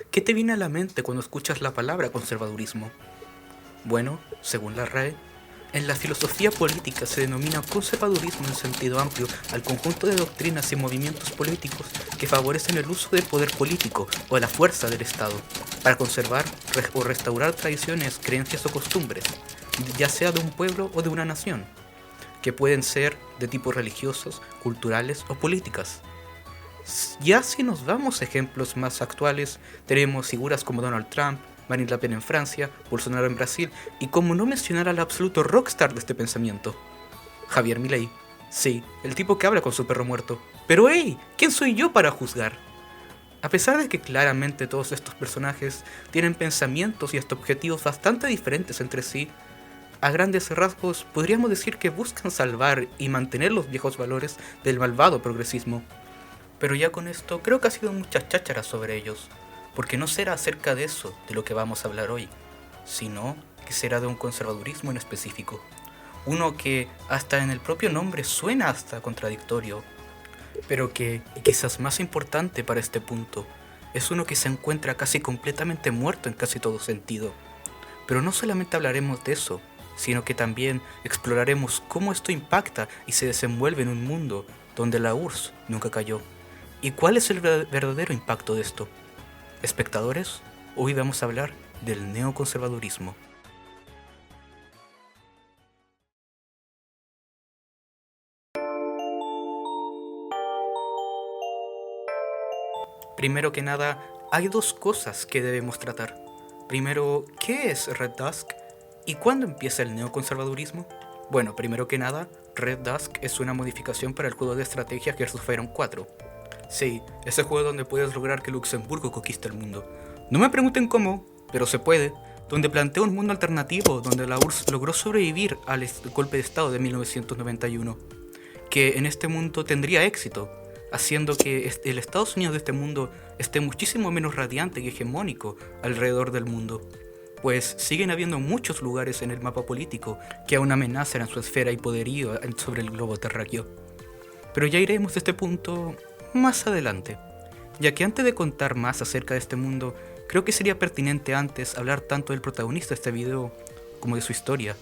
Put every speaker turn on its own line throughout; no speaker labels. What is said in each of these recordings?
¿Qué te viene a la mente cuando escuchas la palabra conservadurismo? Bueno, según la RAE, en la filosofía política se denomina conservadurismo en sentido amplio al conjunto de doctrinas y movimientos políticos que favorecen el uso del poder político o la fuerza del Estado para conservar o restaurar tradiciones, creencias o costumbres, ya sea de un pueblo o de una nación, que pueden ser de tipo religiosos, culturales o políticas. Ya si nos damos ejemplos más actuales, tenemos figuras como Donald Trump, Marine Le Pen en Francia, Bolsonaro en Brasil y como no mencionar al absoluto rockstar de este pensamiento, Javier Milei. Sí, el tipo que habla con su perro muerto. Pero hey, ¿quién soy yo para juzgar? A pesar de que claramente todos estos personajes tienen pensamientos y hasta objetivos bastante diferentes entre sí, a grandes rasgos podríamos decir que buscan salvar y mantener los viejos valores del malvado progresismo. Pero ya con esto creo que ha sido muchas chácharas sobre ellos, porque no será acerca de eso de lo que vamos a hablar hoy, sino que será de un conservadurismo en específico. Uno que hasta en el propio nombre suena hasta contradictorio, pero que, y quizás más importante para este punto, es uno que se encuentra casi completamente muerto en casi todo sentido. Pero no solamente hablaremos de eso, sino que también exploraremos cómo esto impacta y se desenvuelve en un mundo donde la URSS nunca cayó. ¿Y cuál es el verdadero impacto de esto? Espectadores, hoy vamos a hablar del neoconservadurismo. Primero que nada, hay dos cosas que debemos tratar. Primero, ¿qué es Red Dusk? ¿Y cuándo empieza el neoconservadurismo? Bueno, primero que nada, Red Dusk es una modificación para el juego de estrategia Hearts of Iron 4. Sí, ese juego donde puedes lograr que Luxemburgo conquiste el mundo. No me pregunten cómo, pero se puede. Donde plantea un mundo alternativo donde la URSS logró sobrevivir al golpe de estado de 1991, que en este mundo tendría éxito, haciendo que el Estados Unidos de este mundo esté muchísimo menos radiante y hegemónico alrededor del mundo, pues siguen habiendo muchos lugares en el mapa político que aún amenazan a su esfera y poderío sobre el globo terráqueo. Pero ya iremos a este punto más adelante, ya que antes de contar más acerca de este mundo, creo que sería pertinente antes hablar tanto del protagonista de este video como de su historia.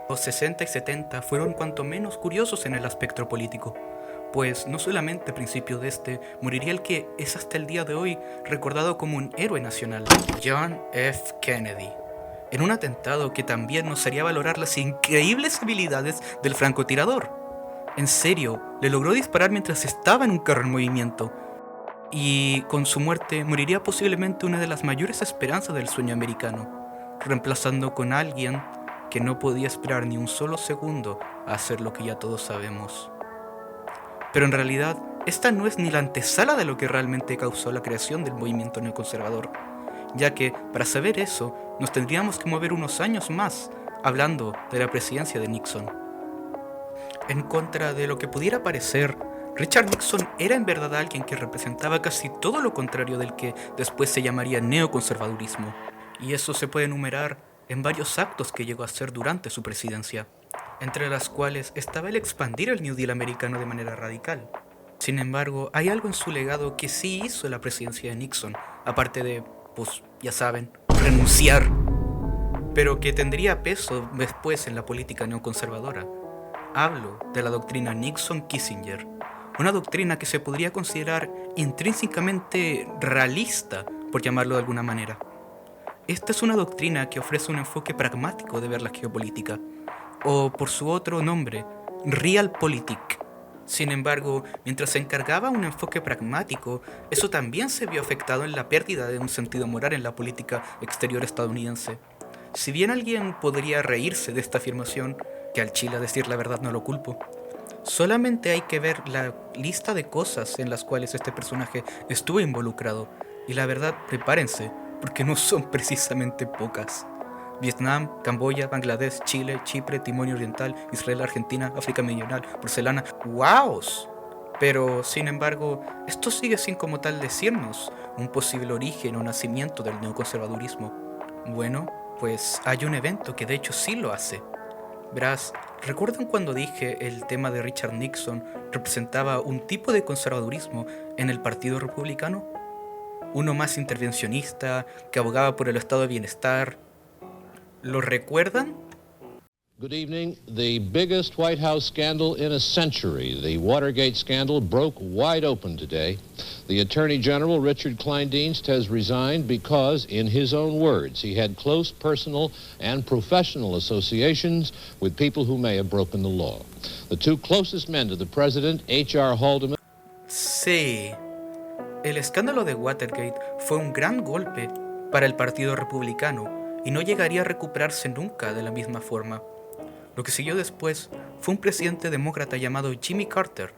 Los 60 y 70 fueron cuanto menos curiosos en el aspecto político, pues no solamente a principios de este moriría el que es hasta el día de hoy recordado como un héroe nacional, John F. Kennedy, en un atentado que también nos haría valorar las increíbles habilidades del francotirador. En serio, le logró disparar mientras estaba en un carro en movimiento, y con su muerte moriría posiblemente una de las mayores esperanzas del sueño americano, reemplazando con alguien que no podía esperar ni un solo segundo a hacer lo que ya todos sabemos. Pero en realidad, esta no es ni la antesala de lo que realmente causó la creación del movimiento neoconservador, ya que para saber eso nos tendríamos que mover unos años más, hablando de la presidencia de Nixon. En contra de lo que pudiera parecer, Richard Nixon era en verdad alguien que representaba casi todo lo contrario del que después se llamaría neoconservadurismo, y eso se puede enumerar en varios actos que llegó a hacer durante su presidencia, entre las cuales estaba el expandir el New Deal americano de manera radical. Sin embargo, hay algo en su legado que sí hizo la presidencia de Nixon, aparte de, pues ya saben, renunciar, pero que tendría peso después en la política neoconservadora. Hablo de la doctrina Nixon-Kissinger, una doctrina que se podría considerar intrínsecamente realista, por llamarlo de alguna manera. Esta es una doctrina que ofrece un enfoque pragmático de ver la geopolítica, o por su otro nombre, Realpolitik. Sin embargo, mientras se encargaba un enfoque pragmático, eso también se vio afectado en la pérdida de un sentido moral en la política exterior estadounidense. Si bien alguien podría reírse de esta afirmación, que al Chile a decir la verdad no lo culpo, solamente hay que ver la lista de cosas en las cuales este personaje estuvo involucrado, y la verdad, prepárense, porque no son precisamente pocas. Vietnam, Camboya, Bangladesh, Chile, Chipre, Timor Oriental, Israel, Argentina, África Meridional, Porcelana. ¡Wow! Pero, sin embargo, esto sigue sin como tal decirnos un posible origen o nacimiento del neoconservadurismo. Bueno, pues hay un evento que de hecho sí lo hace. Verás, ¿recuerdan cuando dije el tema de Richard Nixon representaba un tipo de conservadurismo en el Partido Republicano? Uno más intervencionista, que abogaba por el estado de bienestar. ¿Lo recuerdan?
Good evening. The biggest White House scandal in a century, the Watergate scandal, broke wide open today. The Attorney General, Richard Kleindienst, has resigned because, in his own words, he had close personal and professional associations with people who may have broken the law. The two closest men to the president, H.R. Haldeman.
Sí. El escándalo de Watergate fue un gran golpe para el Partido Republicano y no llegaría a recuperarse nunca de la misma forma. Lo que siguió después fue un presidente demócrata llamado Jimmy Carter,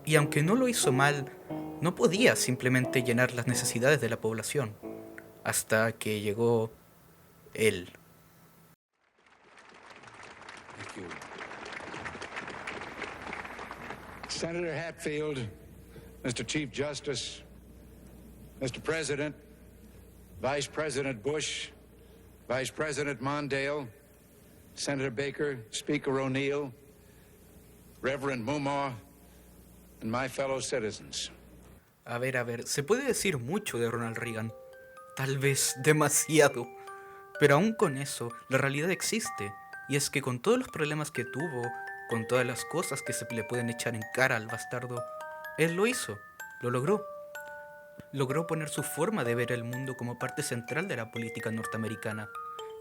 y aunque no lo hizo mal, no podía simplemente llenar las necesidades de la población, hasta que llegó él.
Thank you. Senator Hatfield, Mr. Chief Justice, Mr. President, Vice President Bush, Vice President Mondale, Senator Baker, Speaker O'Neill, Reverend Mumma, and my fellow citizens.
A ver, se puede decir mucho de Ronald Reagan, tal vez demasiado, pero aún con eso, la realidad existe, y es que con todos los problemas que tuvo, con todas las cosas que se le pueden echar en cara al bastardo, él lo hizo, lo logró. Logró poner su forma de ver el mundo como parte central de la política norteamericana.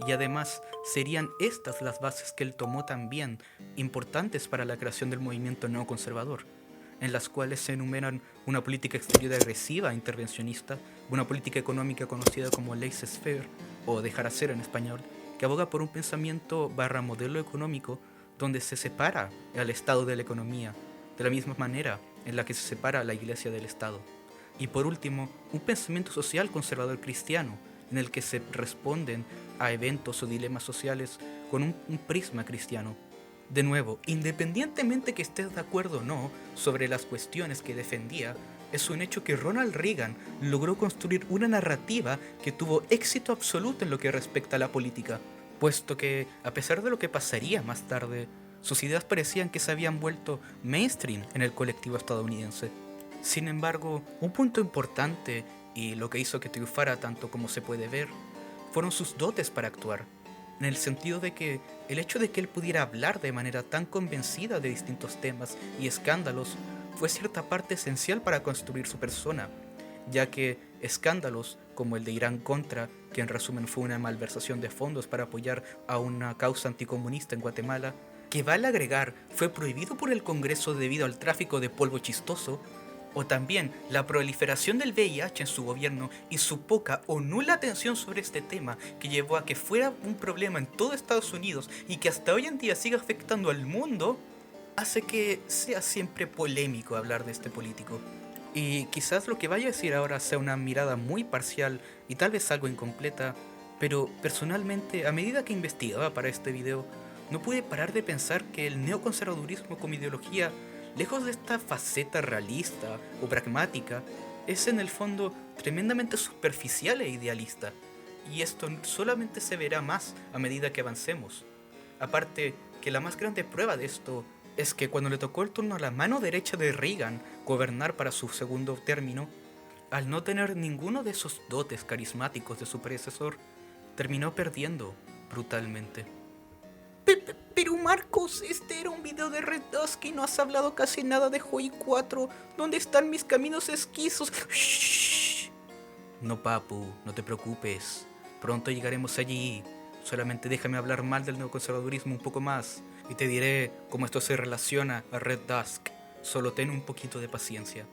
Y además serían estas las bases que él tomó también importantes para la creación del movimiento neoconservador, en las cuales se enumeran una política exterior agresiva e intervencionista, una política económica conocida como laissez-faire, o dejar hacer en español, que aboga por un pensamiento / modelo económico donde se separa al Estado de la economía, de la misma manera en la que se separa la Iglesia del Estado. Y por último, un pensamiento social conservador cristiano, en el que se responden a eventos o dilemas sociales con un prisma cristiano. De nuevo, independientemente que estés de acuerdo o no sobre las cuestiones que defendía, es un hecho que Ronald Reagan logró construir una narrativa que tuvo éxito absoluto en lo que respecta a la política, puesto que, a pesar de lo que pasaría más tarde, sus ideas parecían que se habían vuelto mainstream en el colectivo estadounidense. Sin embargo, un punto importante, y lo que hizo que triunfara tanto como se puede ver, fueron sus dotes para actuar, en el sentido de que el hecho de que él pudiera hablar de manera tan convencida de distintos temas y escándalos fue cierta parte esencial para construir su persona, ya que escándalos como el de Irán Contra, que en resumen fue una malversación de fondos para apoyar a una causa anticomunista en Guatemala, que vale agregar fue prohibido por el Congreso debido al tráfico de polvo chistoso, o también la proliferación del VIH en su gobierno y su poca o nula atención sobre este tema, que llevó a que fuera un problema en todo Estados Unidos y que hasta hoy en día sigue afectando al mundo, hace que sea siempre polémico hablar de este político. Y quizás lo que vaya a decir ahora sea una mirada muy parcial y tal vez algo incompleta, pero personalmente, a medida que investigaba para este video, no pude parar de pensar que el neoconservadurismo como ideología, lejos de esta faceta realista o pragmática, es en el fondo tremendamente superficial e idealista, y esto solamente se verá más a medida que avancemos. Aparte que la más grande prueba de esto es que cuando le tocó el turno a la mano derecha de Reagan gobernar para su segundo término, al no tener ninguno de esos dotes carismáticos de su predecesor, terminó perdiendo brutalmente. Pero Marcos, este era un video de Red Dusk y no has hablado casi nada de Joy 4. ¿Dónde están mis caminos esquizos? Shh. No, papu, no te preocupes. Pronto llegaremos allí. Solamente déjame hablar mal del neoconservadurismo un poco más y te diré cómo esto se relaciona a Red Dusk. Solo ten un poquito de paciencia.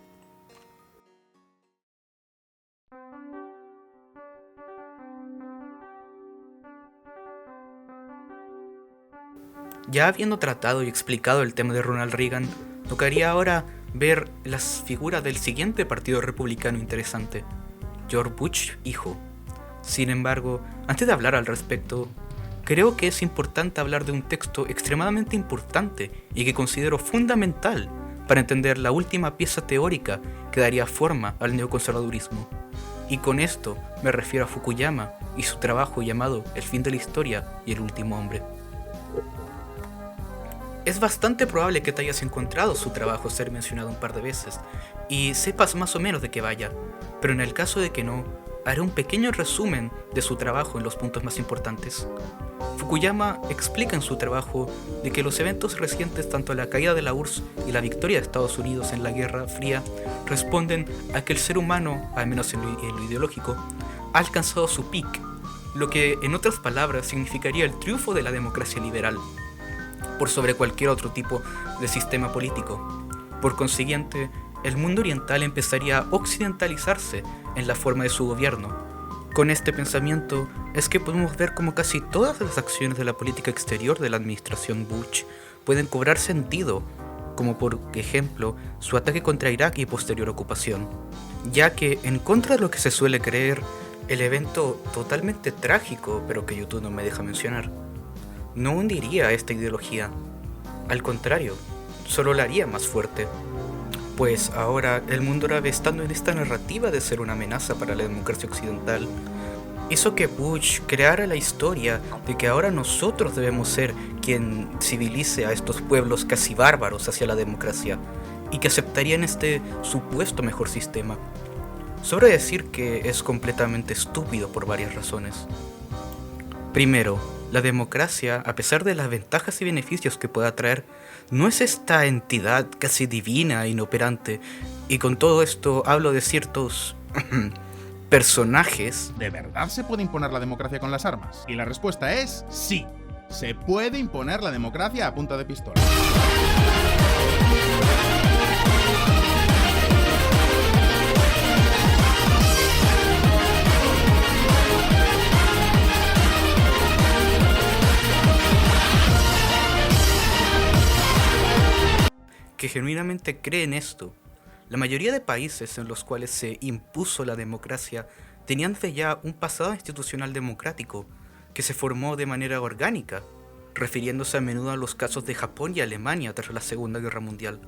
Ya habiendo tratado y explicado el tema de Ronald Reagan, tocaría ahora ver las figuras del siguiente partido republicano interesante, George Bush hijo. Sin embargo, antes de hablar al respecto, creo que es importante hablar de un texto extremadamente importante y que considero fundamental para entender la última pieza teórica que daría forma al neoconservadurismo. Y con esto me refiero a Fukuyama y su trabajo llamado El fin de la historia y el último hombre. Es bastante probable que te hayas encontrado su trabajo ser mencionado un par de veces y sepas más o menos de qué vaya, pero en el caso de que no, haré un pequeño resumen de su trabajo en los puntos más importantes. Fukuyama explica en su trabajo de que los eventos recientes, tanto la caída de la URSS y la victoria de Estados Unidos en la Guerra Fría, responden a que el ser humano, al menos en lo ideológico, ha alcanzado su peak, lo que en otras palabras significaría el triunfo de la democracia liberal por sobre cualquier otro tipo de sistema político. Por consiguiente, el mundo oriental empezaría a occidentalizarse en la forma de su gobierno. Con este pensamiento es que podemos ver cómo casi todas las acciones de la política exterior de la administración Bush pueden cobrar sentido, como por ejemplo su ataque contra Irak y posterior ocupación, ya que en contra de lo que se suele creer, el evento totalmente trágico, pero que YouTube no me deja mencionar, no hundiría a esta ideología. Al contrario, solo la haría más fuerte. Pues ahora el mundo árabe, estando en esta narrativa de ser una amenaza para la democracia occidental, hizo que Bush creara la historia de que ahora nosotros debemos ser quien civilice a estos pueblos casi bárbaros hacia la democracia y que aceptarían este supuesto mejor sistema. Sobra decir que es completamente estúpido por varias razones. Primero, la democracia, a pesar de las ventajas y beneficios que pueda traer, no es esta entidad casi divina e inoperante. Y con todo esto hablo de ciertos personajes.
¿De verdad se puede imponer la democracia con las armas? Y la respuesta es sí. Se puede imponer la democracia a punta de pistola.
Que genuinamente creen esto. La mayoría de países en los cuales se impuso la democracia tenían de ya un pasado institucional democrático que se formó de manera orgánica, refiriéndose a menudo a los casos de Japón y Alemania tras la Segunda Guerra Mundial,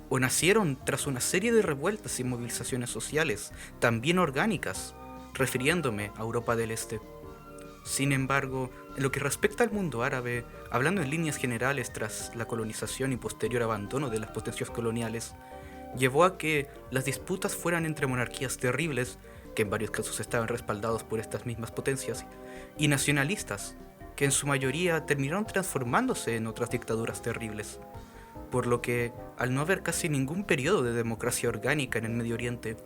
o nacieron tras una serie de revueltas y movilizaciones sociales también orgánicas, refiriéndome a Europa del Este. Sin embargo, en lo que respecta al mundo árabe, hablando en líneas generales tras la colonización y posterior abandono de las potencias coloniales, llevó a que las disputas fueran entre monarquías terribles, que en varios casos estaban respaldados por estas mismas potencias, y nacionalistas, que en su mayoría terminaron transformándose en otras dictaduras terribles. Por lo que, al no haber casi ningún periodo de democracia orgánica en el Medio Oriente,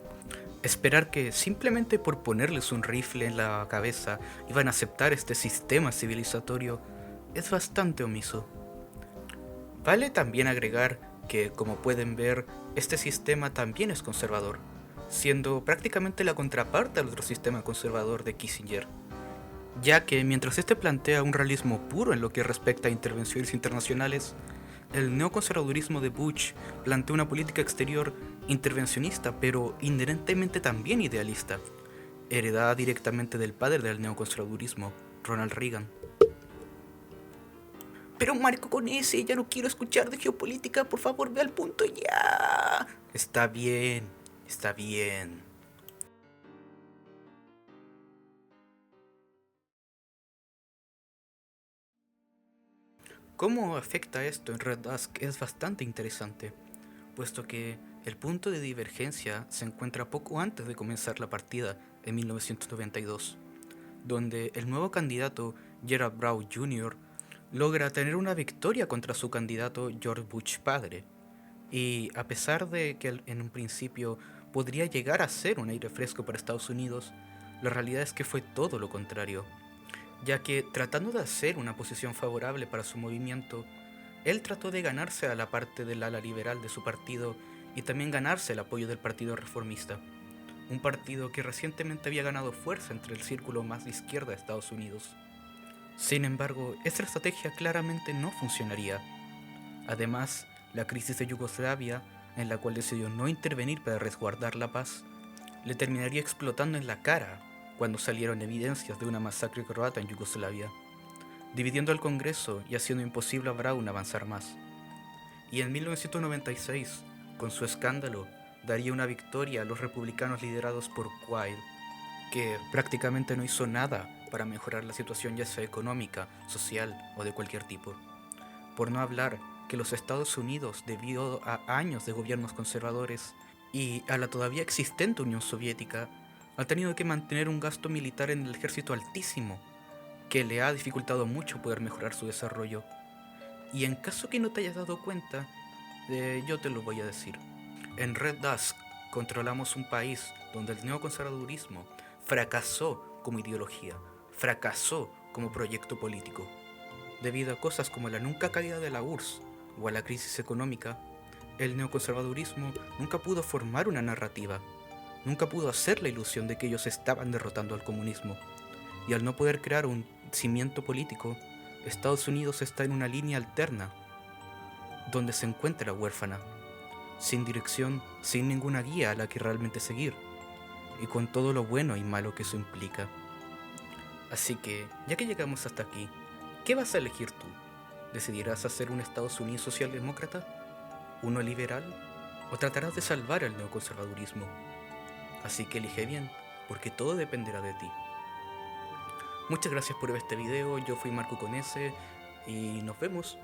esperar que simplemente por ponerles un rifle en la cabeza iban a aceptar este sistema civilizatorio es bastante omiso. Vale también agregar que, como pueden ver, este sistema también es conservador, siendo prácticamente la contraparte al otro sistema conservador de Kissinger, ya que mientras este plantea un realismo puro en lo que respecta a intervenciones internacionales, el neoconservadurismo de Bush plantea una política exterior intervencionista, pero inherentemente también idealista, heredada directamente del padre del neoconservadurismo, Ronald Reagan. Pero Marco, con ese ya no quiero escuchar de geopolítica, por favor ve al punto ya. Está bien, está bien. Cómo afecta esto en Red Dusk es bastante interesante, puesto que el punto de divergencia se encuentra poco antes de comenzar la partida, en 1992, donde el nuevo candidato Gerald Brown Jr. logra tener una victoria contra su candidato George Bush padre, y a pesar de que en un principio podría llegar a ser un aire fresco para Estados Unidos, la realidad es que fue todo lo contrario, ya que tratando de hacer una posición favorable para su movimiento, él trató de ganarse a la parte del ala liberal de su partido y también ganarse el apoyo del Partido Reformista, un partido que recientemente había ganado fuerza entre el círculo más de izquierda de Estados Unidos. Sin embargo, esta estrategia claramente no funcionaría. Además, la crisis de Yugoslavia, en la cual decidió no intervenir para resguardar la paz, le terminaría explotando en la cara cuando salieron evidencias de una masacre croata en Yugoslavia, dividiendo al Congreso y haciendo imposible a Brown avanzar más. Y en 1996, con su escándalo, daría una victoria a los republicanos liderados por Quayle, que prácticamente no hizo nada para mejorar la situación ya sea económica, social o de cualquier tipo. Por no hablar que los Estados Unidos, debido a años de gobiernos conservadores y a la todavía existente Unión Soviética, ha tenido que mantener un gasto militar en el ejército altísimo, que le ha dificultado mucho poder mejorar su desarrollo. Y en caso que no te hayas dado cuenta, yo te lo voy a decir. En Red Dusk controlamos un país donde el neoconservadurismo fracasó como ideología, fracasó como proyecto político. Debido a cosas como la nunca caída de la URSS o a la crisis económica, el neoconservadurismo nunca pudo formar una narrativa, nunca pudo hacer la ilusión de que ellos estaban derrotando al comunismo. Y al no poder crear un cimiento político, Estados Unidos está en una línea alterna, donde se encuentra huérfana, sin dirección, sin ninguna guía a la que realmente seguir, y con todo lo bueno y malo que eso implica. Así que, ya que llegamos hasta aquí, ¿qué vas a elegir tú? ¿Decidirás hacer un Estados Unidos socialdemócrata? ¿Uno liberal? ¿O tratarás de salvar el neoconservadurismo? Así que elige bien, porque todo dependerá de ti. Muchas gracias por ver este video, yo fui Marco con S y nos vemos.